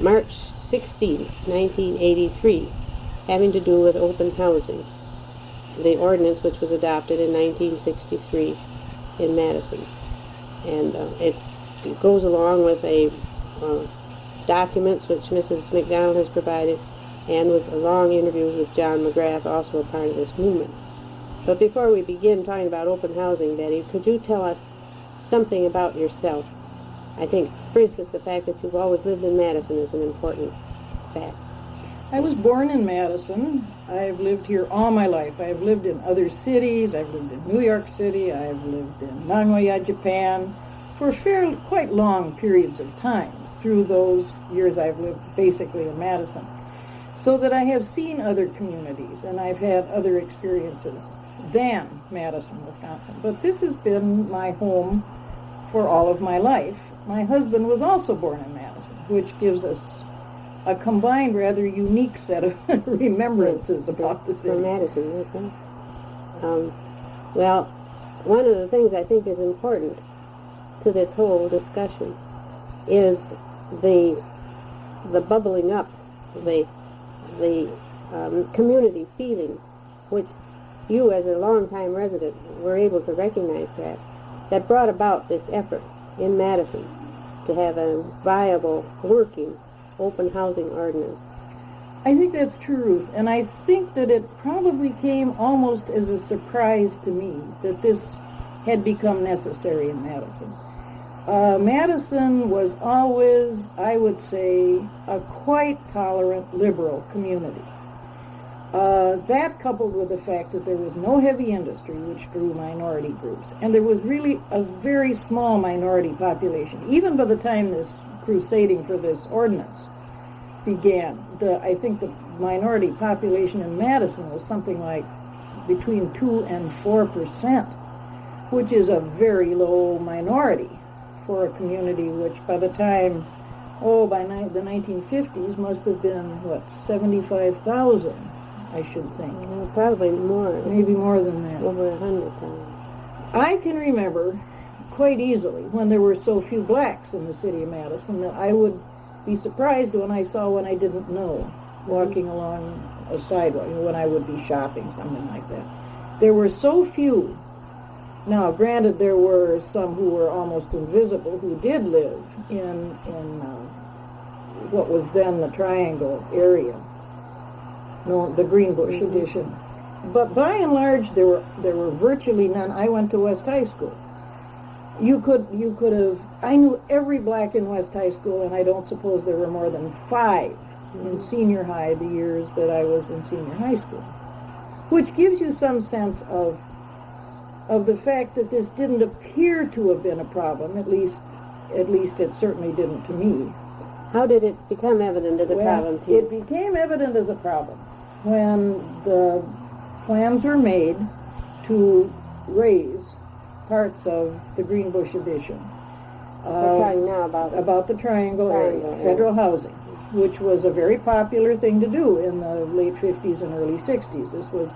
March 16, 1983, having to do with open housing, the ordinance which was adopted in 1963 in Madison. And it goes along with documents which Mrs. MacDonald has provided, and with long interviews with John McGrath, also a part of this movement. But before we begin talking about open housing, Betty, could you tell us something about yourself? I think, for instance, the fact that you've always lived in Madison is an important fact. I was born in Madison. I've lived here all my life. I've lived in other cities. I've lived in New York City. I've lived in Monoya, Japan, for quite long periods of time. Through those years I've lived basically in Madison. So that I have seen other communities and I've had other experiences than Madison, Wisconsin. But this has been my home for all of my life. My husband was also born in Madison, which gives us a combined, rather unique set of remembrances about the city. For Madison, yes, huh? Well, one of the things I think is important to this whole discussion is the bubbling up, the community feeling, which you as a longtime resident were able to recognize, perhaps, that brought about this effort in Madison to have a viable, working, open housing ordinance. I think that's true, Ruth, and I think that it probably came almost as a surprise to me that this had become necessary in Madison. Madison was always, I would say, a quite tolerant liberal community. That coupled with the fact that there was no heavy industry, which drew minority groups, and there was really a very small minority population. Even by the time this crusading for this ordinance began, I think the minority population in Madison was something like between 2 and 4%, which is a very low minority for a community which by the time, by the 1950s must have been, 75,000, I should think. Well, probably more. Maybe more than that. Over 100,000. I can remember quite easily when there were so few blacks in the city of Madison that I would be surprised when I saw one I didn't know walking along a sidewalk, when I would be shopping, something like that. There were so few. Now, granted, there were some who were almost invisible who did live in what was then the Triangle area, the Greenbush edition. But by and large, there were virtually none. I went to West High School. You could have. I knew every black in West High School, and I don't suppose there were more than 5 in senior high the years that I was in senior high school, which gives you some sense of the fact that this didn't appear to have been a problem. At least it certainly didn't to me. How did it become evident as a problem to you? It became evident as a problem when the plans were made to raise parts of the Greenbush edition. We're talking now about the Triangle area, federal housing, which was a very popular thing to do in the late 50s and early 60s. This was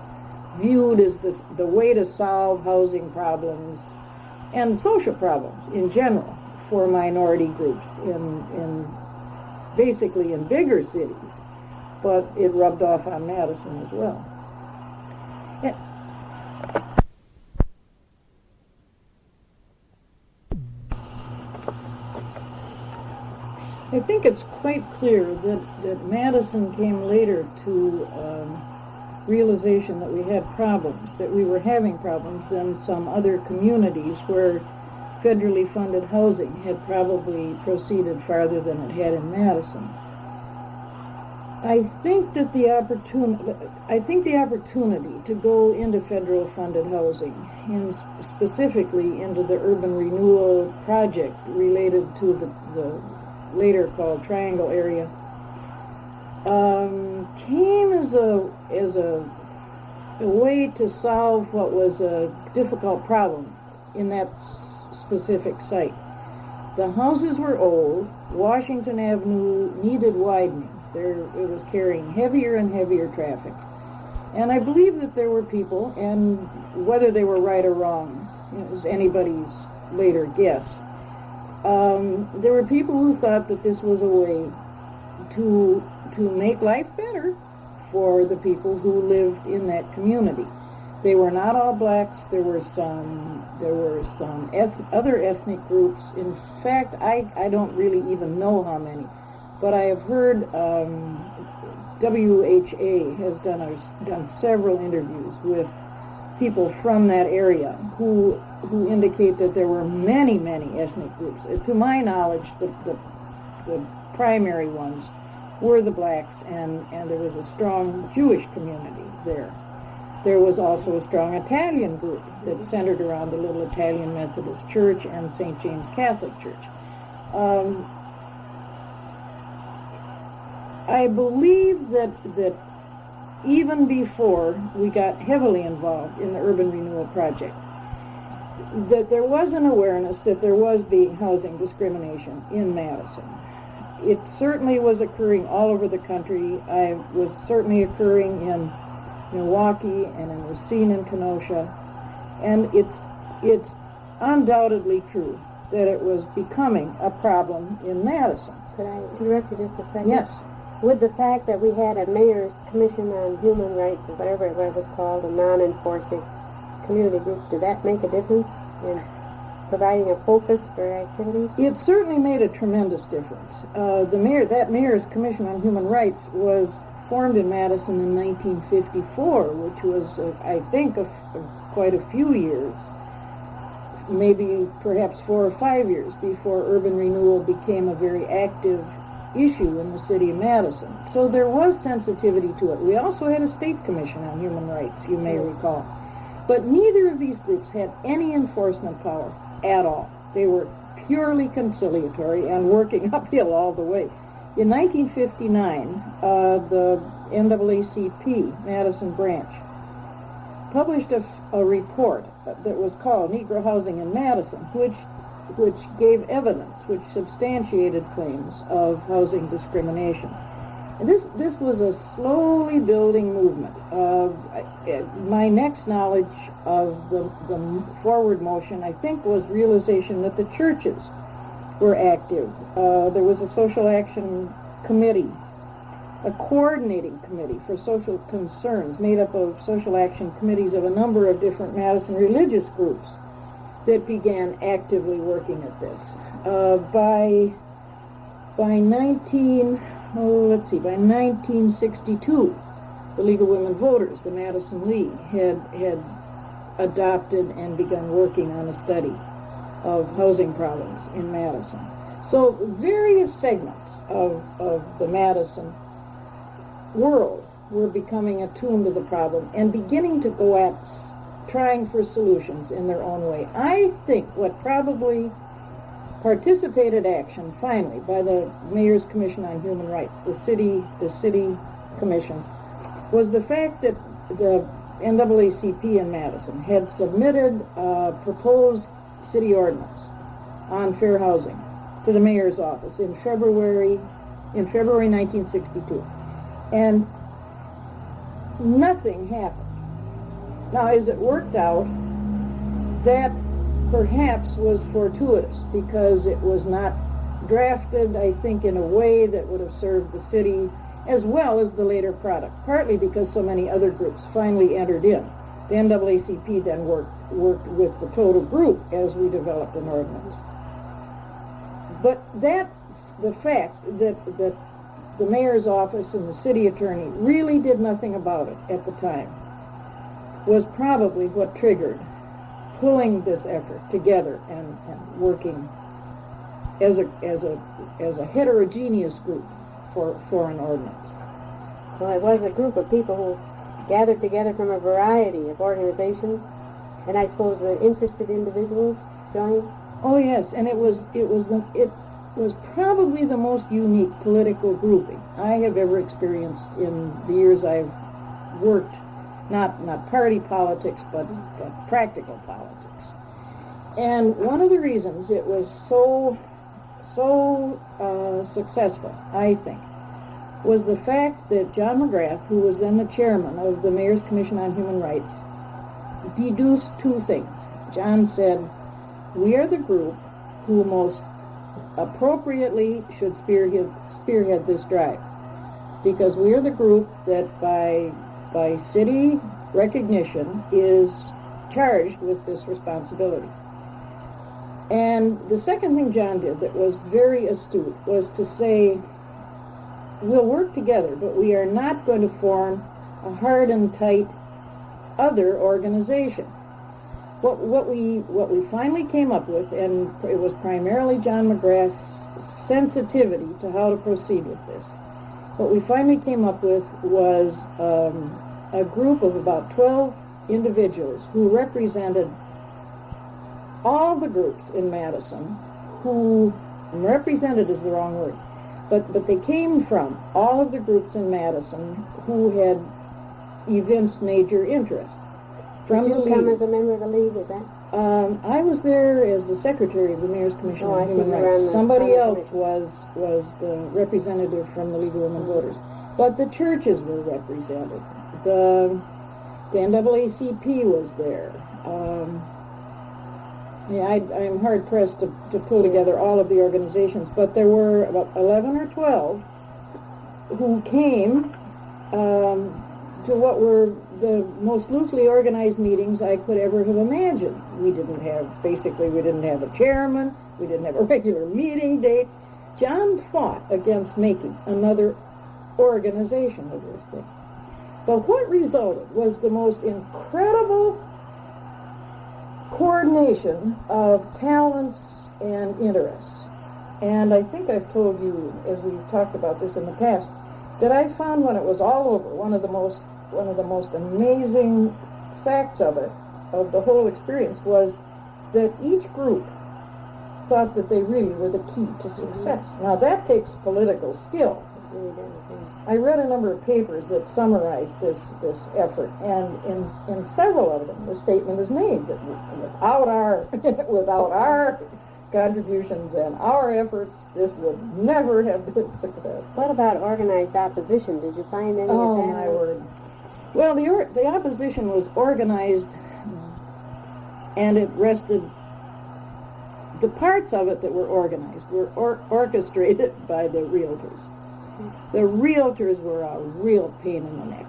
viewed as the way to solve housing problems and social problems in general for minority groups basically in bigger cities, but it rubbed off on Madison as well. I think it's quite clear that Madison came later to realization that we had problems, that we were having problems than some other communities where federally funded housing had probably proceeded farther than it had in Madison. I think the opportunity to go into federal funded housing, and specifically into the urban renewal project related to the later called Triangle area, came as a way to solve what was a difficult problem in that specific site. The houses were old. Washington Avenue needed widening. It was carrying heavier and heavier traffic. And I believe that there were people, and whether they were right or wrong is anybody's later guess, there were people who thought that this was a way to make life better for the people who lived in that community. They were not all blacks. There were some other ethnic groups. In fact, I don't really even know how many, but I have heard WHA has done several interviews with people from that area who indicate that there were many ethnic groups. To my knowledge, the primary ones were the blacks, and there was a strong Jewish community there. There was also a strong Italian group that centered around the little Italian Methodist Church and St. James Catholic Church. I believe that even before we got heavily involved in the urban renewal project, that there was an awareness that there was being housing discrimination in Madison. It certainly was occurring all over the country. It was certainly occurring in Milwaukee and in Racine and Kenosha, and it's undoubtedly true that it was becoming a problem in Madison. Could I interrupt you just a second? Yes. With the fact that we had a mayor's commission on human rights, or whatever it was called, a non-enforcing community group, did that make a difference in providing a focus for activities? It certainly made a tremendous difference. That mayor's commission on human rights was formed in Madison in 1954, which was, I think, quite a few years, maybe perhaps 4 or 5 years before urban renewal became a very active issue in the city of Madison. So there was sensitivity to it. We also had a state commission on human rights, you may recall. But neither of these groups had any enforcement power at all. They were purely conciliatory and working uphill all the way. In 1959, the NAACP, Madison branch, published a report that was called Negro Housing in Madison, which gave evidence, which substantiated claims of housing discrimination. And this was a slowly building movement. My next knowledge of the forward motion, I think, was realization that the churches were active. There was a social action committee, a coordinating committee for social concerns made up of social action committees of a number of different Madison religious groups that began actively working at this. By 1962, the League of Women Voters, the Madison League, had adopted and begun working on a study of housing problems in Madison. So various segments of the Madison world were becoming attuned to the problem and beginning to go at trying for solutions in their own way. I think what probably participated action finally by the Mayor's Commission on Human Rights, the city commission, was the fact that the NAACP in Madison had submitted a proposed city ordinance on fair housing to the mayor's office in February 1962, and nothing happened. Now, as it worked out, that perhaps was fortuitous because it was not drafted, I think, in a way that would have served the city as well as the later product, partly because so many other groups finally entered in. The NAACP then worked with the total group as we developed an ordinance. But the fact that the mayor's office and the city attorney really did nothing about it at the time was probably what triggered pulling this effort together and working as a heterogeneous group for an ordinance. So it was a group of people who gathered together from a variety of organizations, and I suppose the interested individuals joined. Oh yes, and it was probably the most unique political grouping I have ever experienced in the years I've worked, not party politics, but practical politics. And one of the reasons it was so successful, I think, was the fact that John McGrath, who was then the chairman of the Mayor's Commission on Human Rights, deduced two things. John said, "We are the group who most appropriately should spearhead this drive, because we are the group that by city recognition is charged with this responsibility. And the second thing John did that was very astute was to say, we'll work together, but we are not going to form a hard and tight other organization. What we finally came up with, and it was primarily John McGrath's sensitivity to how to proceed with this, what we finally came up with was a group of about 12 individuals who represented all the groups in Madison, who, represented is the wrong word, but they came from all of the groups in Madison who had evinced major interest. Did you come as a member of the League, is that? I was there as the secretary of the Mayor's Commission on Human Rights. Somebody else was the representative from the League of Women Voters. But the churches were represented. The NAACP was there. I'm hard-pressed to pull together all of the organizations, but there were about 11 or 12 who came to what were the most loosely organized meetings I could ever have imagined. We didn't have a chairman, we didn't have a regular meeting date. John fought against making another organization of this thing. But what resulted was the most incredible coordination of talents and interests. And I think I've told you, as we've talked about this in the past, that I found when it was all over, one of the most amazing facts of the whole experience, was that each group thought that they really were the key to success. Now that takes political skill. It really does, yeah. I read a number of papers that summarized this effort, and in several of them the statement is made that without our contributions and our efforts, this would never have been successful. What about organized opposition? Did you find any of that? Oh, my word. Well, the opposition was organized, and it rested. The parts of it that were organized were orchestrated by the realtors. The realtors were a real pain in the neck.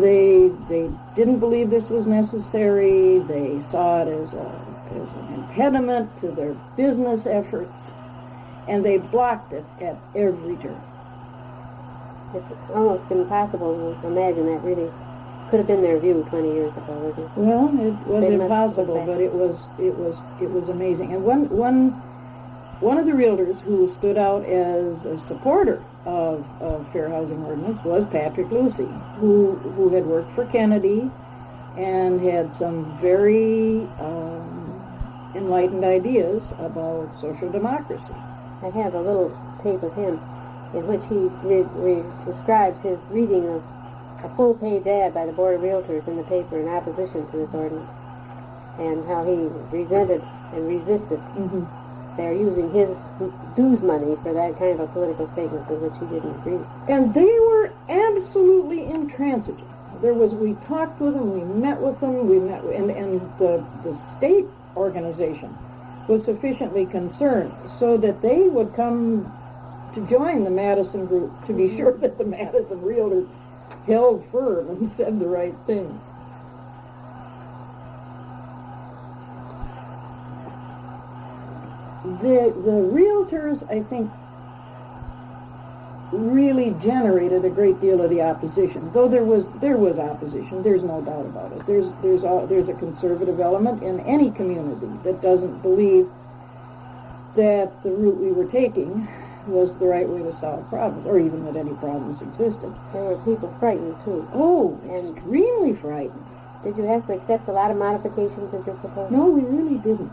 They didn't believe this was necessary. They saw it as an impediment to their business efforts, and they blocked it at every turn. It's almost impossible to imagine that really could have been their view 20 years ago, isn't it? Well, it was impossible, but it was amazing. And one of the realtors who stood out as a supporter of fair housing ordinance was Patrick Lucy, who had worked for Kennedy and had some very enlightened ideas about social democracy. I have a little tape of him in which he describes his reading of a full-page ad by the Board of Realtors in the paper in opposition to this ordinance, and how he resented and resisted. Mm-hmm. They're using his dues money for that kind of a political statement with which he didn't agree. And they were absolutely intransigent. We talked with them, we met with them, and the state organization was sufficiently concerned so that they would come to join the Madison group to be sure that the Madison realtors held firm and said the right things. The realtors, I think, really generated a great deal of the opposition. Though there was opposition, there's no doubt about it. There's a conservative element in any community that doesn't believe that the route we were taking was the right way to solve problems, or even that any problems existed. There were people frightened too. Oh, extremely frightened. Did you have to accept a lot of modifications of your proposal? No, we really didn't.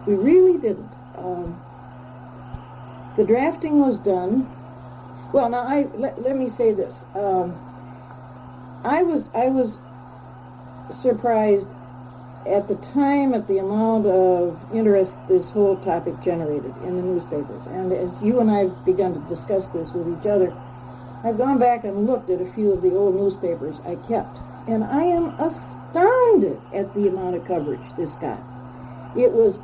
We really didn't. The drafting was done. Well, now let me say this. I was surprised at the time at the amount of interest this whole topic generated in the newspapers. And as you and I have begun to discuss this with each other, I've gone back and looked at a few of the old newspapers I kept, and I am astounded at the amount of coverage this got. It was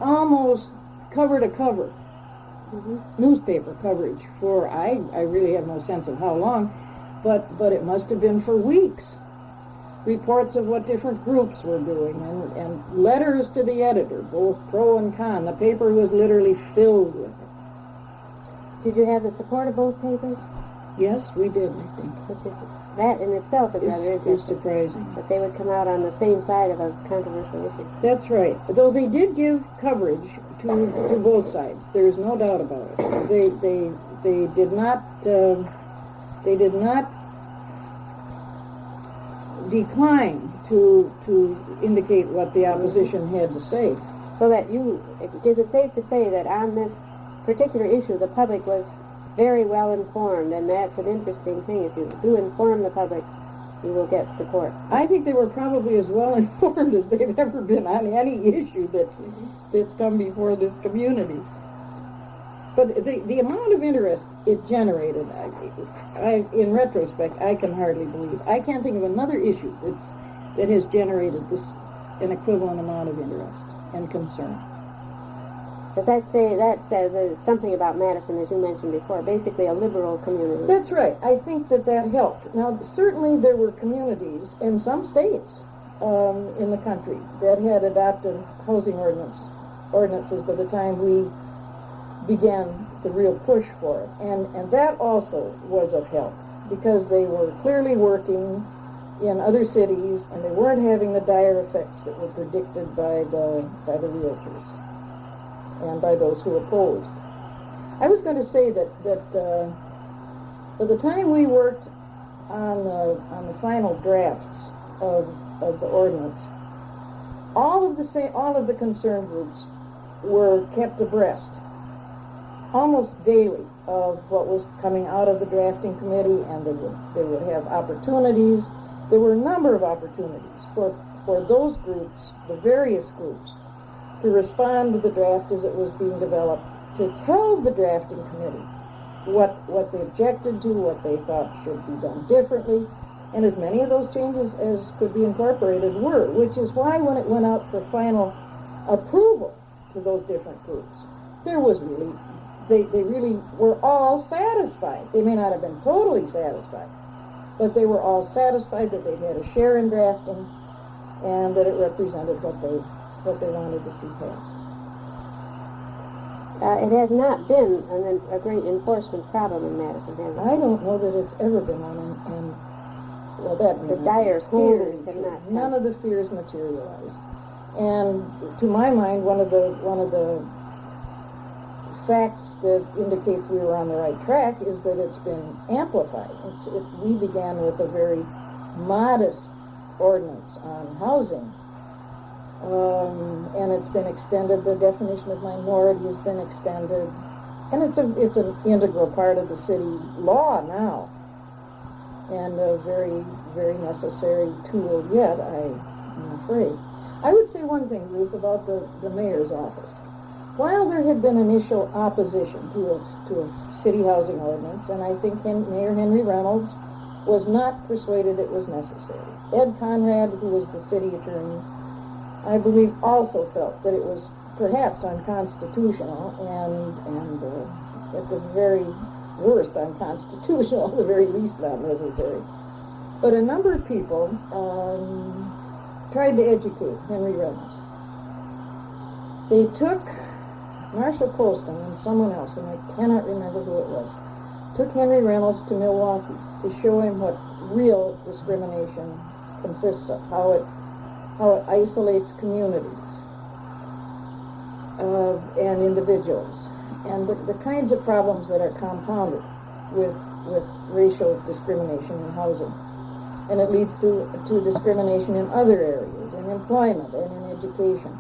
almost cover-to-cover newspaper coverage for, I really have no sense of how long, but it must have been for weeks. Reports of what different groups were doing, and letters to the editor, both pro and con. The paper was literally filled with it. Did you have the support of both papers? Yes, we did, I think. Which is, that in itself is rather interesting. Is surprising. That they would come out on the same side of a controversial issue. That's right. Though they did give coverage to both sides. There is no doubt about it. They did not decline to indicate what the opposition had to say. So that is it safe to say that on this particular issue the public was very well informed, and that's an interesting thing. If you do inform the public, you will get support. I think they were probably as well informed as they've ever been on any issue that's come before this community. But the amount of interest it generated, in retrospect, I can hardly believe. I can't think of another issue that has generated an equivalent amount of interest and concern. Because that says something about Madison, as you mentioned before, basically a liberal community. That's right. I think that helped. Now, certainly there were communities in some states in the country that had adopted housing ordinances by the time we began the real push for it. And that also was of help, because they were clearly working in other cities, and they weren't having the dire effects that were predicted by the realtors and by those who opposed. I was going to say that by the time we worked on the final drafts of the ordinance, all of the concerned groups were kept abreast almost daily of what was coming out of the drafting committee, and they would have opportunities. There were a number of opportunities for those groups, the various groups, to respond to the draft as it was being developed, to tell the drafting committee what they objected to, what they thought should be done differently, and as many of those changes as could be incorporated were, which is why when it went out for final approval to those different groups, there was really, they really were all satisfied. They may not have been totally satisfied, but they were all satisfied that they'd had a share in drafting and that it represented what they wanted to see passed. It has not been a great enforcement problem in Madison, has it? I don't know that it's ever been one, and well, that the dire fears have not. None of the fears materialized, and to my mind, one of the facts that indicates we were on the right track is that it's been amplified. We began with a very modest ordinance on housing. And it's been extended. The definition of minority has been extended, and it's an integral part of the city law now, and a very, very necessary tool yet, I'm afraid. I would say one thing, Ruth, about the mayor's office. While there had been initial opposition to a city housing ordinance, and I think Mayor Henry Reynolds was not persuaded it was necessary. Ed Conrad, who was the city attorney, I believe also felt that it was perhaps unconstitutional and at the very worst unconstitutional, at the very least not necessary. But a number of people tried to educate Henry Reynolds. They took Marshall Colston and someone else, and I cannot remember who it was, took Henry Reynolds to Milwaukee to show him what real discrimination consists of, how it isolates communities and individuals, and the kinds of problems that are compounded with racial discrimination in housing. And it leads to discrimination in other areas, in employment and in education.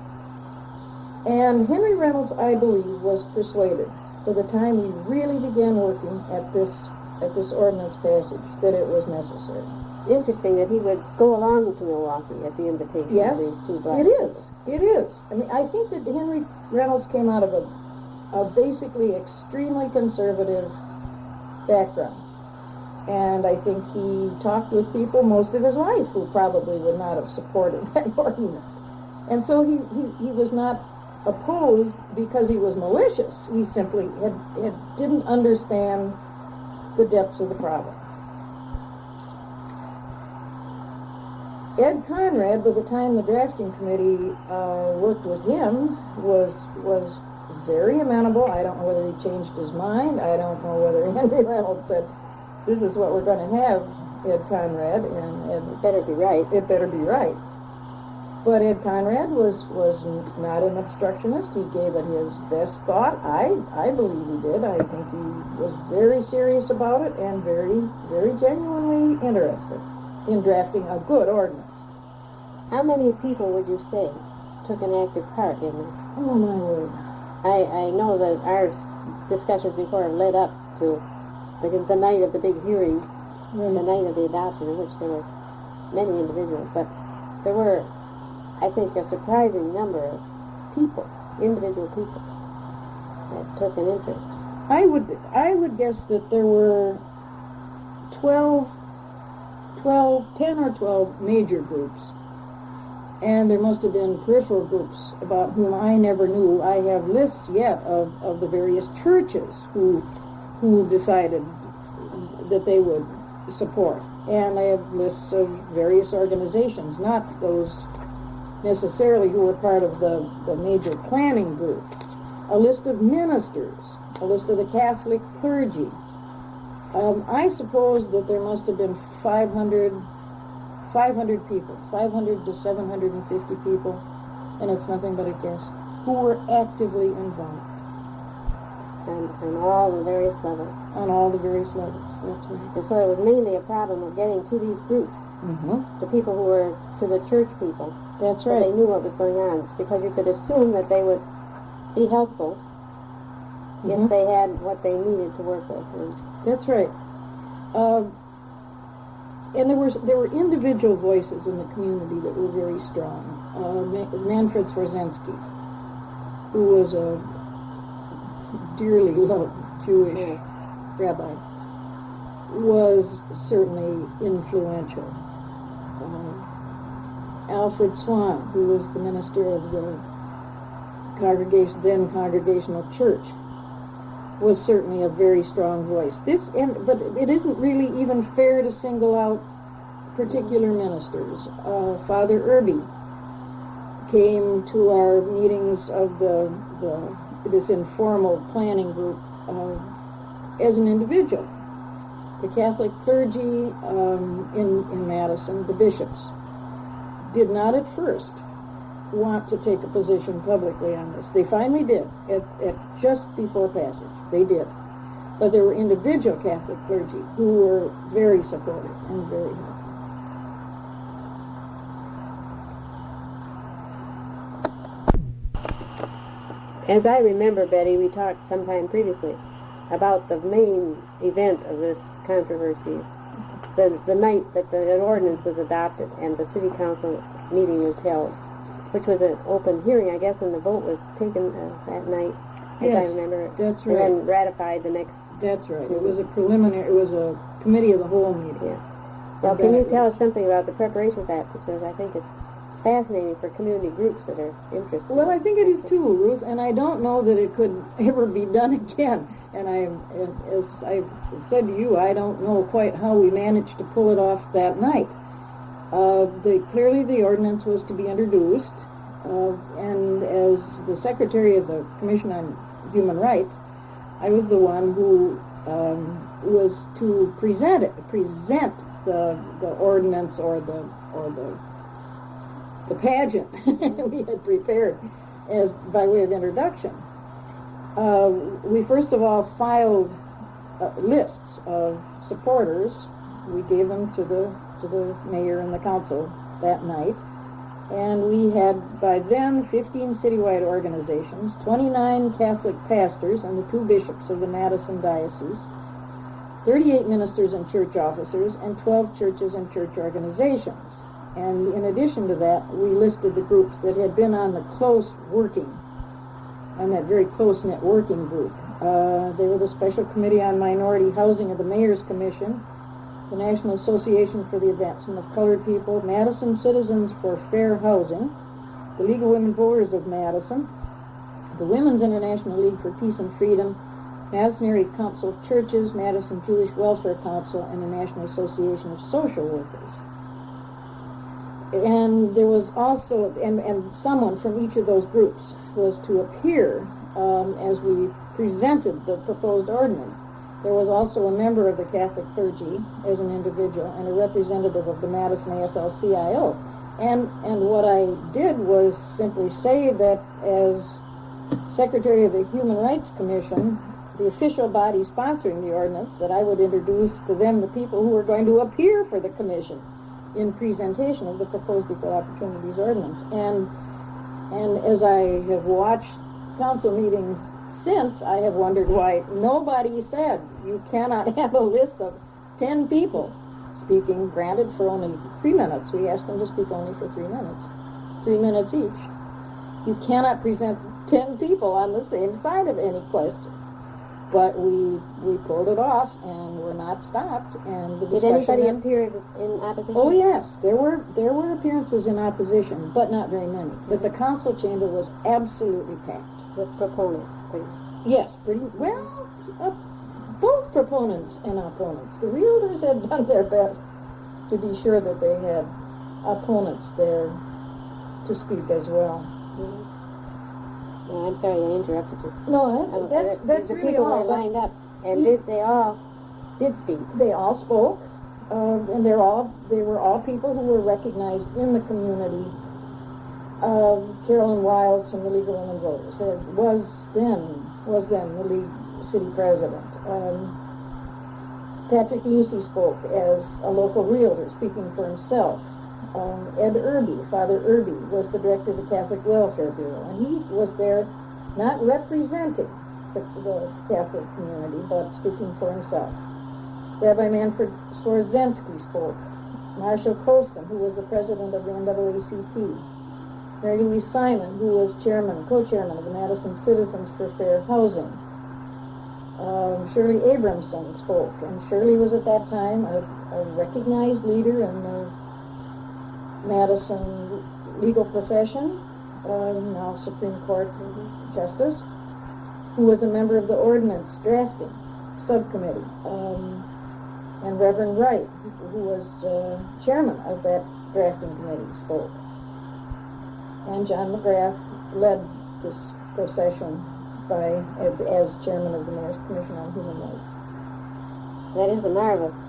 And Henry Reynolds, I believe, was persuaded by the time we really began working at this ordinance passage that it was necessary. It's interesting that he would go along to Milwaukee at the invitation of these two black people. It is. I mean, I think that Henry Reynolds came out of a basically extremely conservative background. And I think he talked with people most of his life who probably would not have supported that ordinance. And so he was not opposed because he was malicious. He simply didn't understand the depths of the province. Ed Conrad, by the time the drafting committee worked with him, was very amenable. I don't know whether he changed his mind. I don't know whether Henry Reynolds said, "This is what we're going to have, Ed Conrad," and It better be right. it better be right. But Ed Conrad was not an obstructionist. He gave it his best thought. I believe he did. I think he was very serious about it and very, very genuinely interested in drafting a good ordinance. How many people would you say took an active part in this? Oh, my word. I know that our discussions before have led up to the night of the big hearing, the night of the adoption, in which there were many individuals, but there were, I think, a surprising number of people, individual people, that took an interest. I would guess that there were 10 or 12 major groups, and there must have been peripheral groups about whom I never knew. I have lists yet of the various churches who decided that they would support, and I have lists of various organizations, not those necessarily who were part of the major planning group, a list of ministers, a list of the Catholic clergy. I suppose that there must have been 500 people, 500 to 750 people, and it's nothing but a guess, who were actively involved. And on all the various levels. On all the various levels, that's right. And so it was mainly a problem of getting to these groups, Mm-hmm. to people who were, to the church people. That's So right. they knew what was going on, because you could assume that they would be helpful Mhm. if they had what they needed to work with. And That's right. And there were individual voices in the community that were very strong. Manfred Swarsensky, who was a dearly loved Jewish rabbi, was certainly influential. Alfred Swan, who was the minister of the then Congregational Church, was certainly a very strong voice. But it isn't really even fair to single out particular ministers. Father Irby came to our meetings of this informal planning group as an individual. The Catholic clergy in Madison, the bishops, did not at first want to take a position publicly on this. They finally did, at just before passage. They did. But there were individual Catholic clergy who were very supportive and very helpful. as I remember, Betty, we talked sometime previously about the main event of this controversy, the night that an ordinance was adopted and the city council meeting was held, which was an open hearing, I guess, and the vote was taken that night, as Yes, I remember. that's right. And then ratified the next. That's right. It was a preliminary, it was a committee of the whole meeting. Yeah. Well, can you tell us something about the preparation of that, because I think it's fascinating for community groups that are interested. Well, I think it is too, Ruth, and I don't know that it could ever be done again. And as I've said to you, I don't know quite how we managed to pull it off that night. Clearly the ordinance was to be introduced, and as the secretary of the Commission on Human Rights, I was the one who was to present the ordinance or the pageant we had prepared as by way of introduction. We first of all filed lists of supporters. We gave them to the mayor and the council that night, and we had by then 15 citywide organizations, 29 Catholic pastors and the 2 bishops of the Madison diocese, 38 ministers and church officers, and 12 churches and church organizations. And in addition to that, we listed the groups that had been on that very close-knit working group. They were the Special Committee on Minority Housing of the Mayor's Commission, the National Association for the Advancement of Colored People, Madison Citizens for Fair Housing, the League of Women Voters of Madison, the Women's International League for Peace and Freedom, Madison Area Council of Churches, Madison Jewish Welfare Council, and the National Association of Social Workers. And there was also, and someone from each of those groups was to appear as we presented the proposed ordinance. There was also a member of the Catholic clergy as an individual and a representative of the Madison AFL-CIO. And what I did was simply say that as Secretary of the Human Rights Commission, the official body sponsoring the ordinance, that I would introduce to them the people who were going to appear for the commission in presentation of the proposed Equal Opportunities Ordinance. And as I have watched council meetings since, I have wondered why nobody said you cannot have a list of 10 people speaking, granted for only 3 minutes. We asked them to speak only for 3 minutes. 3 minutes each. You cannot present 10 people on the same side of any question. But we pulled it off and were not stopped. And the Did anybody appear in opposition? Oh yes, there were appearances in opposition, but not very many. But the council chamber was absolutely packed. With proponents, pretty. Yes, pretty well. Both proponents and opponents. The realtors had done their best to be sure that they had opponents there to speak as well. Mm-hmm. Well, I'm sorry I interrupted you. No, that's the really people all. were lined up, and they all did speak. They all spoke, and they were all people who were recognized in the community. Carolyn Wells from the League of Women Voters was then the League city president. Patrick Lucy spoke as a local realtor, speaking for himself. Ed Irby, Father Irby, was the director of the Catholic Welfare Bureau, and he was there not representing the Catholic community, but speaking for himself. Rabbi Manfred Swarsensky spoke. Marshall Colston, who was the president of the NAACP. Mary Louise Simon, who was co-chairman of the Madison Citizens for Fair Housing. Shirley Abrahamson spoke, and Shirley was at that time a recognized leader in the Madison legal profession, now Supreme Court Justice, who was a member of the Ordinance Drafting Subcommittee, and Reverend Wright, who was chairman of that drafting committee, spoke. And John McGrath led this procession as chairman of the Mayor's Commission on Human Rights. That is a marvelous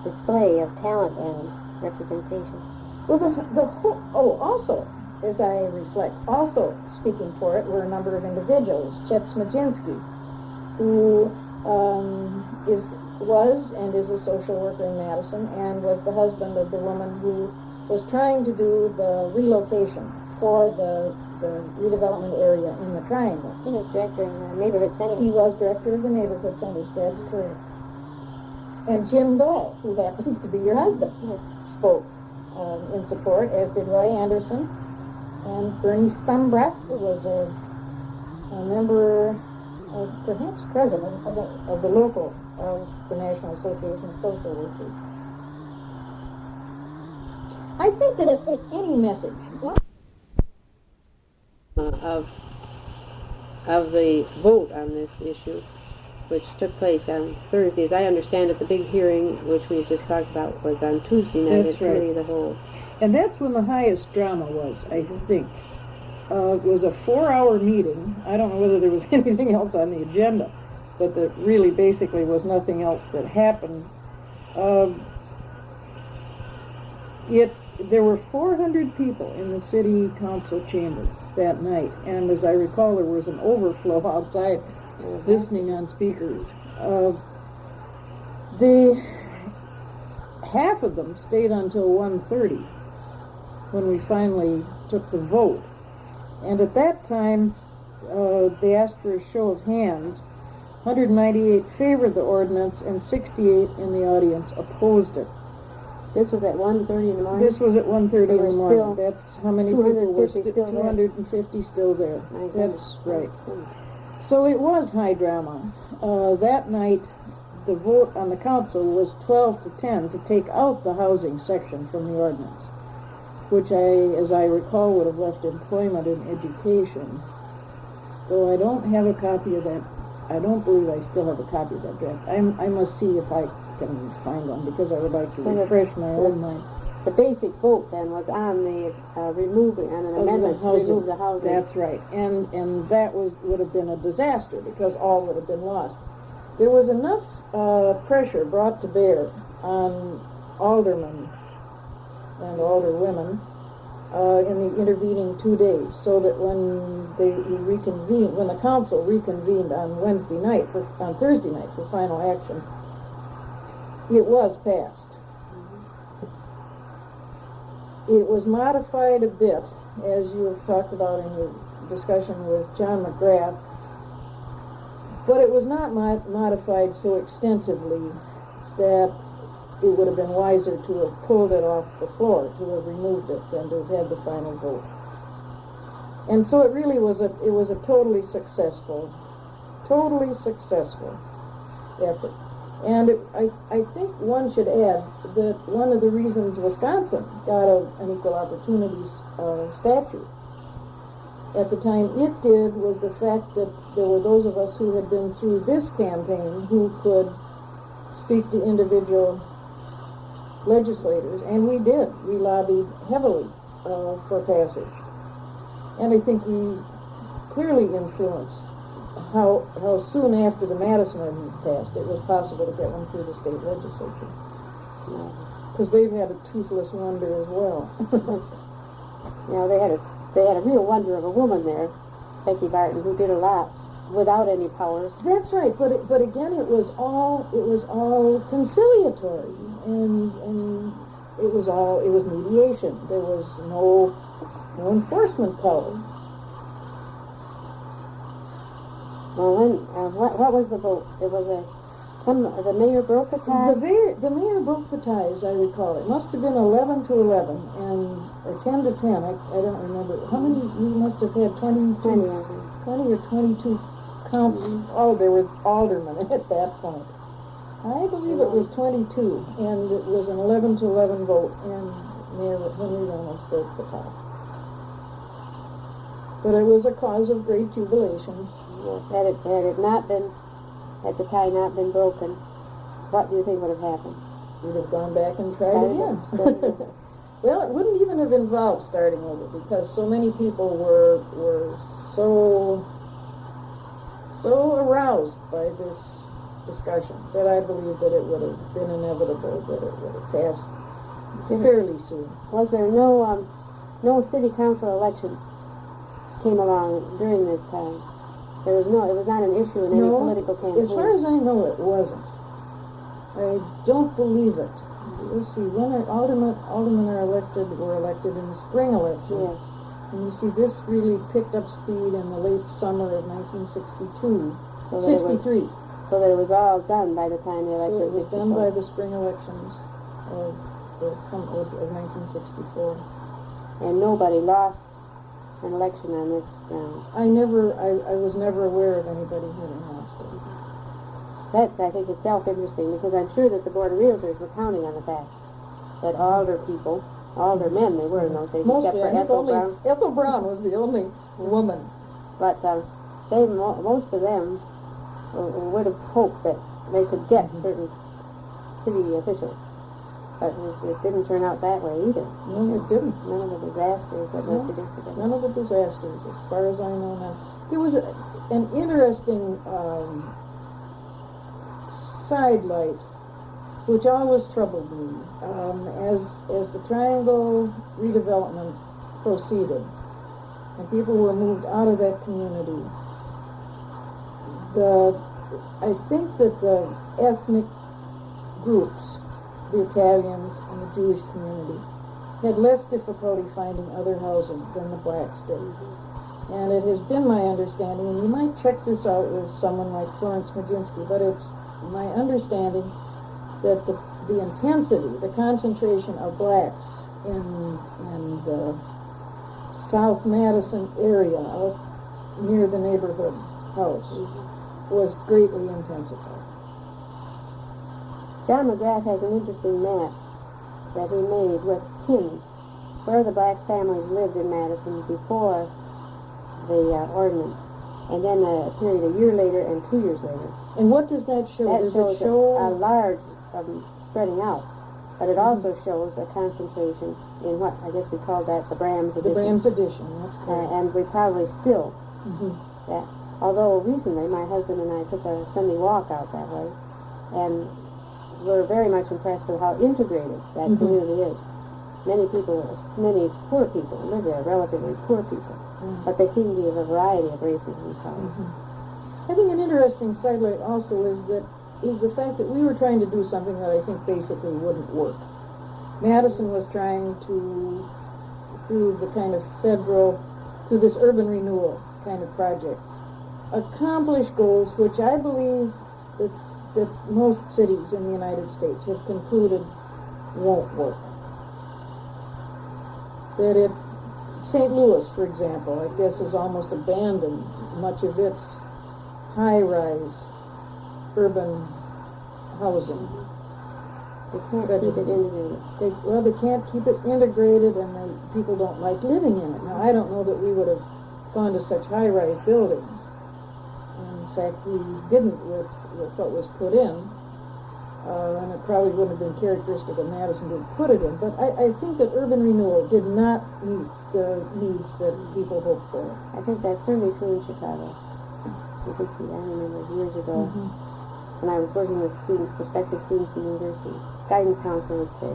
display of talent and representation. Well, also, as I reflect, also speaking for it were a number of individuals. Jeb Zmudzinski, who was and is a social worker in Madison, and was the husband of the woman who was trying to do the relocation for the redevelopment area in the Triangle. He was director of the neighborhood center. He was director of the neighborhood centers, that's correct. And Jim Doyle, who happens to be your husband, spoke in support, as did Roy Anderson. And Vern Stumbrusk, who was a member, perhaps president of the local, of the National Association of Social Workers. I think that if there's any message of the vote on this issue, which took place on Thursday, as I understand it, the big hearing, which we just talked about, was on Tuesday night at Committee of the Whole. And that's when the highest drama was, I think. It was a 4-hour meeting. I don't know whether there was anything else on the agenda, but there really basically was nothing else that happened. There were 400 people in the city council chamber that night, and as I recall, there was an overflow outside listening on speakers. Half of them stayed until 1:30 when we finally took the vote. And at that time, they asked for a show of hands. 198 favored the ordinance and 68 in the audience opposed it. This was at 1:30 in the morning? This was at 1:30 in the morning. Still That's how many people were 250 still there. My That's goodness. right. So it was high drama. That night, the vote on the council was 12-10 to take out the housing section from the ordinance, which as I recall, would have left employment and education though I don't have a copy of that. I don't believe I still have a copy of that draft. I must see if I can find one, because I would like to refresh my own mind. The basic vote then was on the removing, on an amendment to remove the housing. That's right, and that would have been a disaster, because all would have been lost. There was enough pressure brought to bear on aldermen and alderwomen in the intervening 2 days, so that when the council reconvened on Thursday night for final action, it was passed. It was modified a bit, as you have talked about in your discussion with John McGrath, but it was not modified so extensively that it would have been wiser to have pulled it off the floor, to have removed it, than to have had the final vote. And so it really was a totally successful effort. And I think one should add that one of the reasons Wisconsin got an equal opportunities statute at the time it did was the fact that there were those of us who had been through this campaign who could speak to individual legislators, and we did. We lobbied heavily for passage. And I think we clearly influenced how soon after the Madison ordinance passed it was possible to get one through the state legislature. Because they've had a toothless wonder as well. They had a real wonder of a woman there, Becky Garton, who did a lot without any powers. That's right, but again, it was all conciliatory, and it was mediation. There was no enforcement power. Well, what was the vote? It was the mayor broke the tie? The mayor broke the tie, as I recall. It must have been 11-11, or 10-10. I don't remember. How many? You must have had 20 or 22 counts. Oh, there were aldermen at that point. I believe it was 22, and it was an 11-11 vote, and Mayor Henry Reynolds broke the tie. But it was a cause of great jubilation. Yes, had the tie not been broken, what do you think would have happened? We'd have gone back and tried again. Well, it wouldn't even have involved starting over, because so many people were so aroused by this discussion that I believe that it would have been inevitable that it would have passed fairly soon. Was there no city council election came along during this time? It was not an issue in any political campaign. As far as I know, it wasn't. I don't believe it. Let's see, when aldermen were elected in the spring election. Yes. And you see, this really picked up speed in the late summer of 1963. So that it was all done by the time the election was done by the spring elections of 1964. And nobody lost an election on this ground. I was never aware of anybody having lost it. That's, I think, itself interesting, because I'm sure that the Board of Realtors were counting on the fact that aldermen they were in those days, except for Ethel Brown. Ethel Brown was the only woman. But most of them would have hoped that they could get certain city officials. But it didn't turn out that way either. No, it didn't. None of the disasters that were predicted. None of the disasters, as far as I know now. There was an interesting sidelight, which always troubled me, as the Triangle redevelopment proceeded, and people were moved out of that community. I think that the ethnic groups, the Italians and the Jewish community, had less difficulty finding other housing than the blacks did. And it has been my understanding, and you might check this out with someone like Florence Zmudzinski, but it's my understanding that the intensity, the concentration of blacks in the South Madison area, out near the neighborhood house, was greatly intensified. John McGrath has an interesting map that he made with pins where the black families lived in Madison before the ordinance. and then a period a year later and 2 years later. And what does that show? That Does shows it show a large spreading out, but it also shows a concentration in what I guess we call that the Brahms edition. The Brahms edition, that's correct. And we probably still that. Although recently my husband and I took a Sunday walk out that way, and we're very much impressed with how integrated that community is. Many people, many poor people live there, relatively poor people, but they seem to be of a variety of races and colors. I think an interesting sidelight also is the fact that we were trying to do something that I think basically wouldn't work. Madison was trying to, through the kind of federal, through this urban renewal kind of project, accomplish goals which I believe that most cities in the United States have concluded won't work. That St. Louis, for example, I guess has almost abandoned much of its high-rise urban housing. They can't keep it integrated. They can't keep it integrated, and people don't like living in it. Now, I don't know that we would have gone to such high-rise buildings. In fact, we didn't with what was put in, and it probably wouldn't have been characteristic of Madison to put it in. But I think that urban renewal did not meet the needs that people hoped for. I think that's certainly true in Chicago. You can see, I remember years ago when I was working with students, prospective students in university, guidance counselor would say,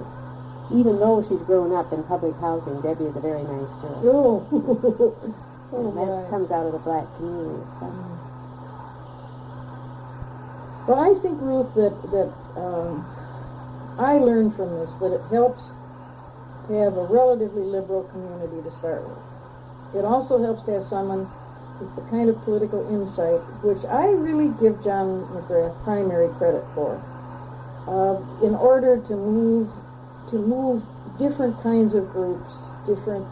even though she's grown up in public housing, Debbie is a very nice girl. And that comes out of the black community itself. Well, I think, Ruth, that I learned from this that it helps to have a relatively liberal community to start with. It also helps to have someone with the kind of political insight which I really give John McGrath primary credit for, in order to move different kinds of groups, different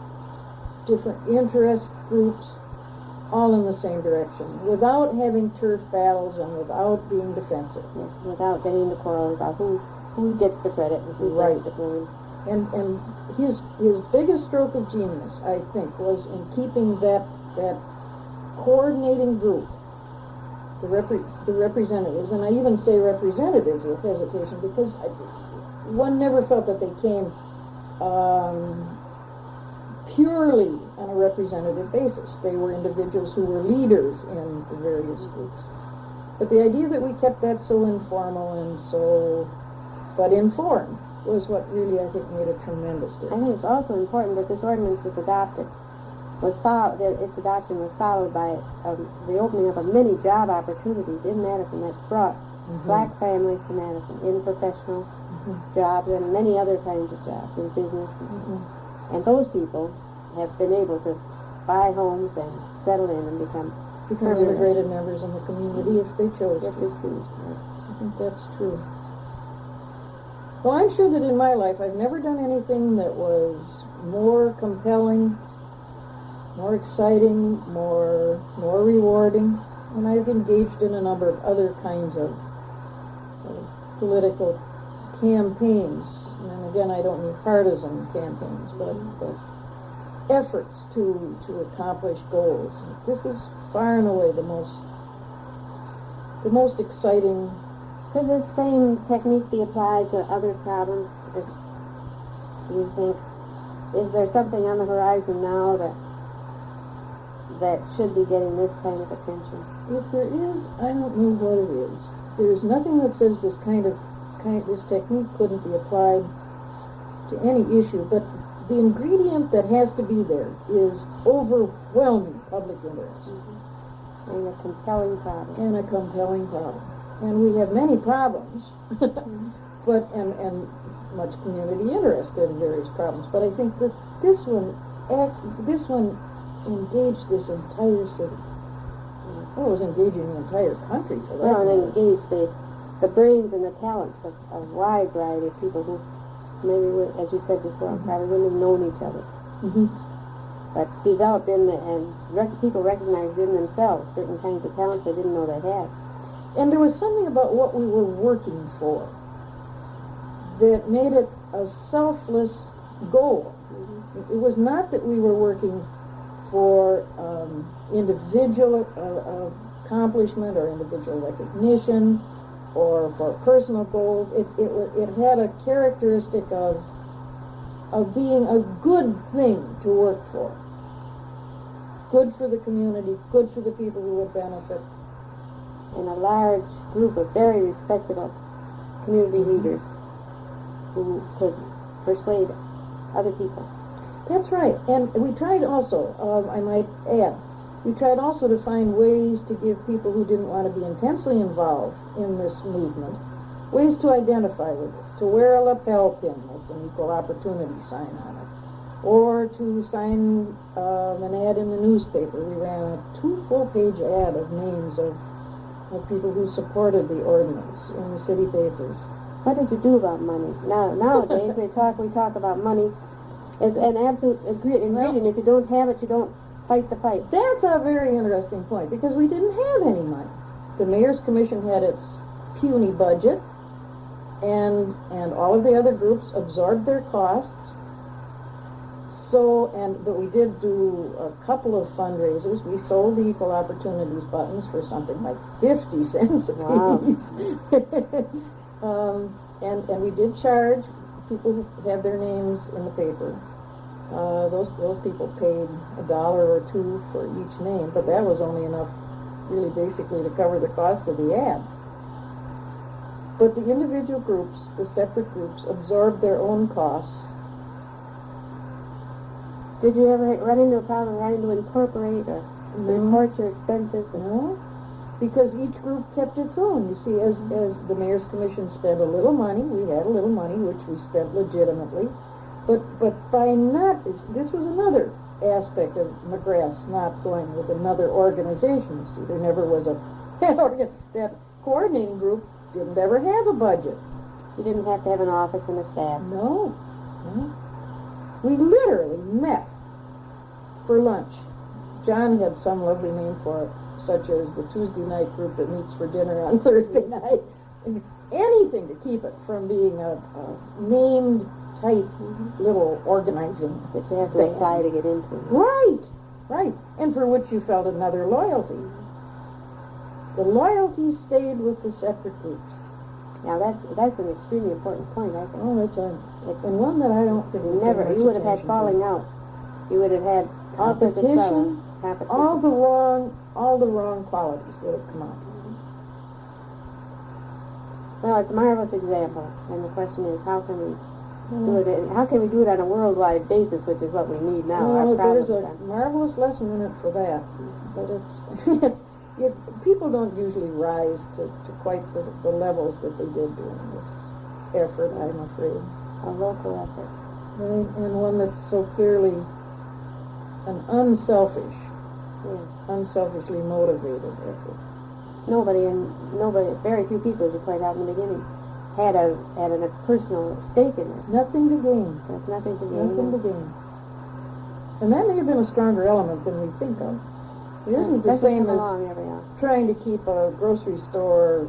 interest groups, all in the same direction, without having turf battles and without being defensive. Yes, without getting into quarrels about who gets the credit and who gets the blame. And his biggest stroke of genius, I think, was in keeping that coordinating group, the representatives, and I even say representatives with hesitation, because one never felt that they came purely on a representative basis. They were individuals who were leaders in the various groups. But the idea that we kept that so informal and but informed, was what really, I think, made a tremendous difference. I think it's also important that this ordinance was adopted, that its adoption was followed by the opening up of many job opportunities in Madison that brought black families to Madison in professional jobs and many other kinds of jobs in business. And those people have been able to buy homes and settle in and become integrated members in the community if they chose to. I think that's true. Well, I'm sure that in my life I've never done anything that was more compelling, more exciting, more rewarding, and I've engaged in a number of other kinds of political campaigns. And again, I don't mean partisan campaigns, but efforts to accomplish goals. This is far and away the most exciting. Could this same technique be applied to other problems? Do you think, is there something on the horizon now that should be getting this kind of attention? If there is, I don't know what it is. There's nothing that says this this technique couldn't be applied to any issue, but the ingredient that has to be there is overwhelming public interest. And a compelling problem. And we have many problems, but and much community interest in various problems. But I think that this one engaged this entire city. Well, it was engaging the entire country for that. Well, and engaged the brains and the talents of a wide variety of people who maybe, as you said before, probably wouldn't have known each other. But developed people recognized in themselves certain kinds of talents they didn't know they had. And there was something about what we were working for that made it a selfless goal. It was not that we were working for individual accomplishment or individual recognition or for personal goals. It had a characteristic of being a good thing to work for. Good for the community, good for the people who would benefit. And a large group of very respectable community leaders who could persuade other people. That's right. And we tried also, I might add, we tried also to find ways to give people who didn't want to be intensely involved in this movement ways to identify with it, to wear a lapel pin with an equal opportunity sign on it, or to sign an ad in the newspaper. We ran a 2 full-page ad of names of people who supported the ordinance in the city papers. What did you do about money? Nowadays we talk about money as an absolute ingredient. If you don't have it, you don't fight the fight. That's a very interesting point, because we didn't have any money. The Mayor's Commission had its puny budget, and all of the other groups absorbed their costs. But we did do a couple of fundraisers. We sold the Equal Opportunities buttons for something like 50 cents a piece. Wow. And we did charge people who had their names in the paper. Those people paid $1 or $2 for each name, but that was only enough, really, basically, to cover the cost of the ad. But the individual groups, the separate groups, absorbed their own costs. Did you ever run into a problem having to incorporate or report your expenses? No, because each group kept its own. You see, as the Mayor's Commission spent a little money, we had a little money, which we spent legitimately. But by not, this was another aspect of McGrath's not going with another organization. You see, there never was that coordinating group didn't ever have a budget. You didn't have to have an office and a staff. No. We literally met for lunch. John had some lovely name for it, such as the Tuesday night group that meets for dinner on Thursday night. Anything to keep it from being a named type little organizing that you have to apply to get into. Right. And for which you felt another loyalty. The loyalty stayed with the separate groups. Now that's an extremely important point, I think. Oh, and one that I don't think you would have had falling out. You would have had competition. All the wrong qualities would have come out. Well, it's a marvelous example, and the question is, how can we do it? How can we do it on a worldwide basis, which is what we need now? Well, there's a marvelous lesson in it for that, but people don't usually rise to quite the levels that they did during this effort, I'm afraid. A local effort. Right, and one that's so clearly an unselfishly motivated effort. Very few people, as you pointed out in the beginning, had a personal stake in this. Nothing to gain. There's nothing to gain. Nothing to gain. And that may have been a stronger element than we think of. It isn't the same as trying to keep a grocery store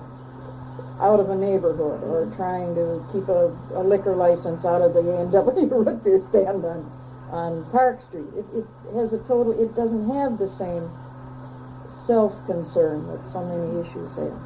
out of a neighborhood, or trying to keep a liquor license out of the A&W Rootbeer stand on Park Street. It doesn't have the same self-concern that so many issues have.